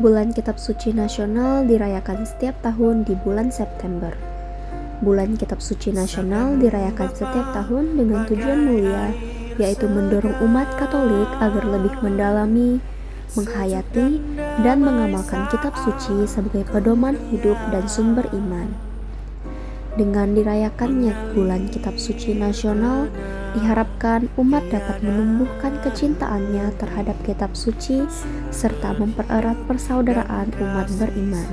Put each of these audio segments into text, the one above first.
Bulan Kitab Suci Nasional dirayakan setiap tahun di bulan September. Bulan Kitab Suci Nasional dirayakan setiap tahun dengan tujuan mulia, yaitu mendorong umat Katolik agar lebih mendalami, menghayati, dan mengamalkan kitab suci sebagai pedoman hidup dan sumber iman. Dengan dirayakannya bulan Kitab Suci Nasional, diharapkan umat dapat menumbuhkan kecintaannya terhadap kitab suci serta mempererat persaudaraan umat beriman.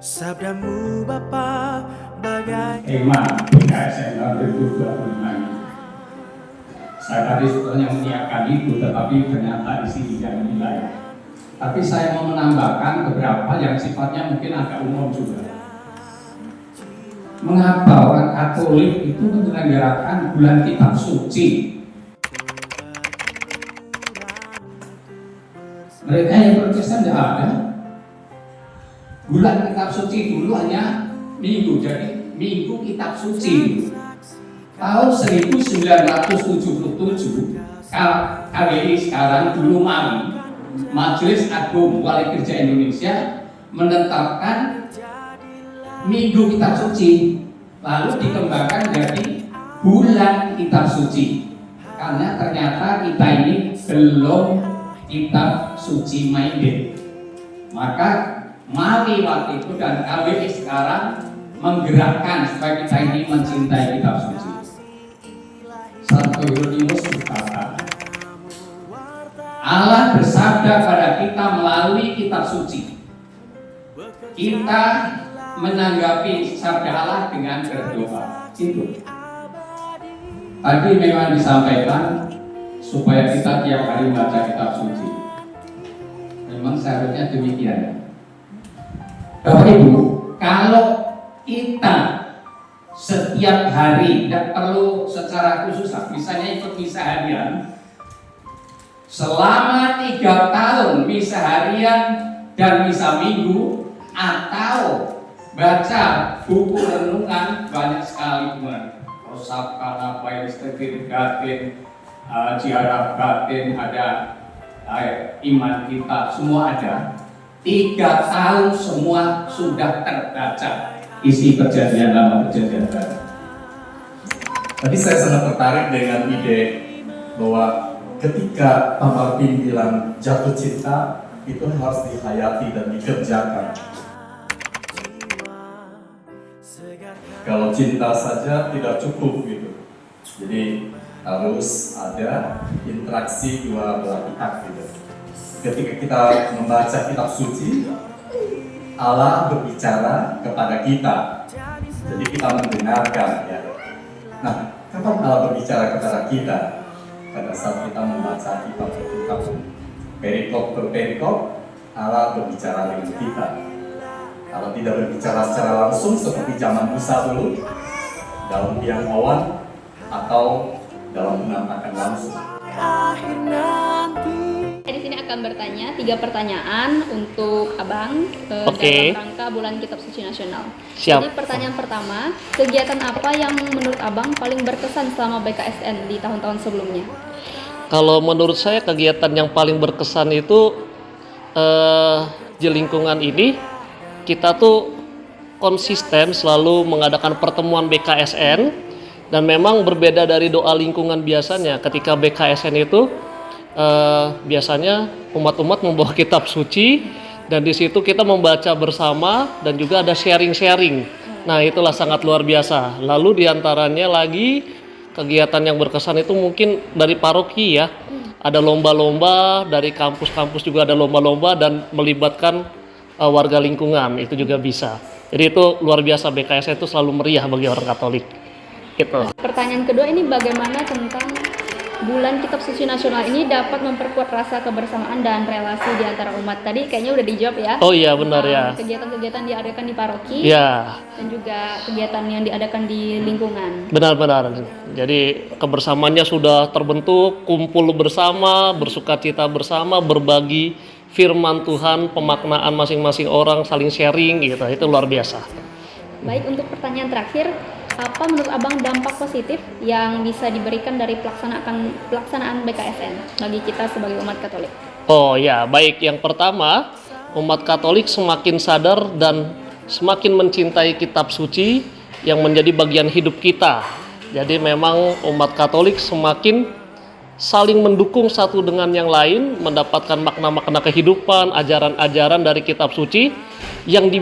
Sabdamu Bapa bagai Tema BKSN 2025. Saya tadi sebetulnya menyiapkan itu, tetapi ternyata isinya nilai. Tapi saya mau menambahkan beberapa yang sifatnya mungkin agak umum juga. Mengapa orang Katolik itu menyelenggarakan bulan kitab suci? Mereka yang Protestan tidak ada. Bulan kitab suci dulu hanya minggu, jadi minggu kitab suci. Tahun 1977, KWI sekarang dulu Majelis Agung Wali Gereja Indonesia menetapkan minggu kitab suci, lalu dikembangkan jadi bulan kitab suci, karena ternyata kita ini belum kitab suci minded. Maka mari waktu itu dan KWI sekarang menggerakkan supaya kita ini mencintai kitab suci. Santo Hieronymus berkata, Allah bersabda pada kita melalui kitab suci. Kita menanggapi sabda Allah dengan berdoa. Itu. Tadi memang disampaikan supaya kita tiap hari membaca kitab suci. Memang seharusnya demikian. Bapak Ibu, kalau kita setiap hari, tidak perlu secara khusus, misalnya ikut misa harian, selama 3 tahun misa harian dan misa minggu, atau baca buku renungan banyak sekali kemarin. Rosapkan apa yang Gatin, Ziarah Batin, ada iman kita, semua ada. 3 tahun semua sudah terbaca isi perjanjian lama, perjanjian baru. Tadi saya sangat tertarik dengan ide bahwa ketika Pak Martin bilang jatuh cinta itu harus dihayati dan dikerjakan. Kalau cinta saja tidak cukup gitu. Jadi harus ada interaksi dua belah pihak gitu. Ketika kita membaca kitab suci, Allah berbicara kepada kita. Jadi kita mendengarkan ya. Nah, kapan Allah berbicara kepada kita? Pada saat kita membaca kitab per kitab, perikop per perikop, Allah berbicara dengan kita. Kalau tidak berbicara secara langsung seperti zaman Musa dulu, dalam biang awan atau dalam penampakan langsung. Di sini akan bertanya 3 pertanyaan untuk Abang dalam rangka bulan Kitab Suci Nasional. Siap. Jadi pertanyaan pertama, kegiatan apa yang menurut Abang paling berkesan selama BKSN di tahun-tahun sebelumnya? Kalau menurut saya kegiatan yang paling berkesan itu di lingkungan ini kita tuh konsisten selalu mengadakan pertemuan BKSN, dan memang berbeda dari doa lingkungan biasanya. Ketika BKSN itu biasanya umat-umat membawa kitab suci, dan di situ kita membaca bersama dan juga ada sharing-sharing. Nah, itulah sangat luar biasa. Lalu diantaranya lagi kegiatan yang berkesan itu mungkin dari paroki ya. Ada lomba-lomba, dari kampus-kampus juga ada lomba-lomba, dan melibatkan warga lingkungan, itu juga bisa. Jadi itu luar biasa, BKSN itu selalu meriah bagi orang Katolik. Gitu. Pertanyaan kedua ini, bagaimana tentang bulan Kitab Suci Nasional ini dapat memperkuat rasa kebersamaan dan relasi di antara umat? Tadi kayaknya udah dijawab ya. Oh iya, benar ya. Kegiatan-kegiatan diadakan di paroki, ya, dan juga kegiatan yang diadakan di lingkungan. Benar-benar. Jadi kebersamaannya sudah terbentuk, kumpul bersama, bersukacita bersama, berbagi firman Tuhan, pemaknaan masing-masing orang, saling sharing gitu. Itu luar biasa. Baik, untuk pertanyaan terakhir, apa menurut Abang dampak positif yang bisa diberikan dari pelaksanaan BKSN bagi kita sebagai umat Katolik? Oh ya, baik. Yang pertama, umat Katolik semakin sadar dan semakin mencintai kitab suci yang menjadi bagian hidup kita. Jadi memang umat Katolik semakin saling mendukung satu dengan yang lain, mendapatkan makna-makna kehidupan, ajaran-ajaran dari kitab suci yang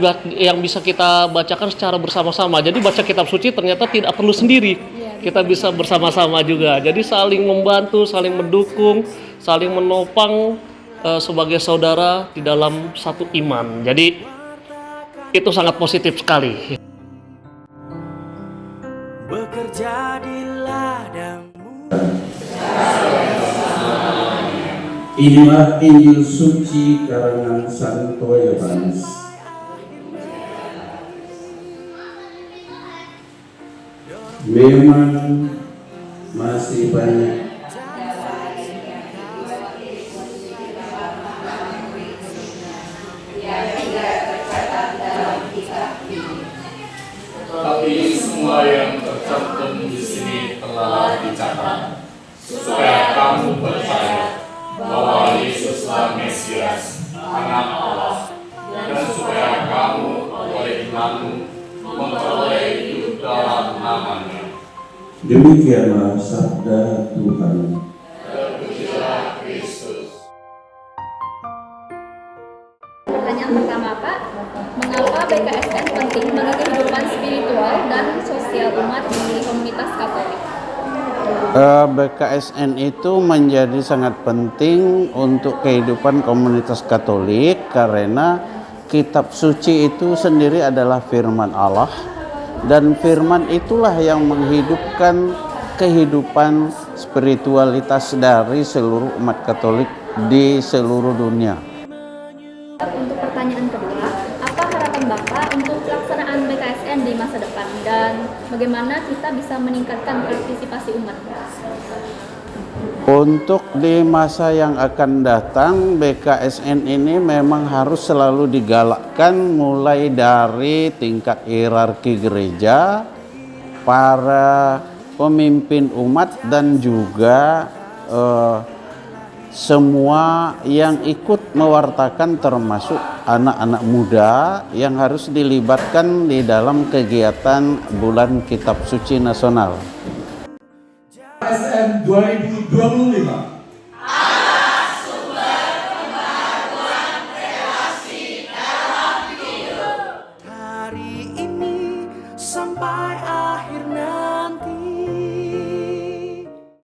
bisa kita bacakan secara bersama-sama. Jadi baca kitab suci ternyata tidak perlu sendiri, kita bisa bersama-sama juga. Jadi saling membantu, saling mendukung, saling menopang sebagai saudara di dalam satu iman. Jadi itu sangat positif sekali. bekerja di ladangmu. Inilah Injil suci karangan Santo Yohanes. Memang masih banyak Tapi semua yang tercantum di sini telah dicatat, supaya kamu percaya bahwa Yesuslah Mesias, Anak Allah, dan supaya kamu oleh imanmu memperoleh hidup dalam namanya. demikianlah sabda Tuhan. Terpujilah Kristus. Pertanyaan pertama, Pak, mengapa BKSN penting bagi kehidupan spiritual dan sosial umat di komunitas Katolik? BKSN itu menjadi sangat penting untuk kehidupan komunitas Katolik karena kitab suci itu sendiri adalah firman Allah, dan firman itulah yang menghidupkan kehidupan spiritualitas dari seluruh umat Katolik di seluruh dunia. Untuk pertanyaan kedua, apa harapan Bapak untuk pelaksanaan BKSN di masa depan dan bagaimana kita bisa meningkatkan partisipasi umat? Untuk di masa yang akan datang, BKSN ini memang harus selalu digalakkan mulai dari tingkat hierarki gereja, para pemimpin umat, dan juga semua yang ikut mewartakan termasuk anak-anak muda yang harus dilibatkan di dalam kegiatan Bulan Kitab Suci Nasional. BKSN 2025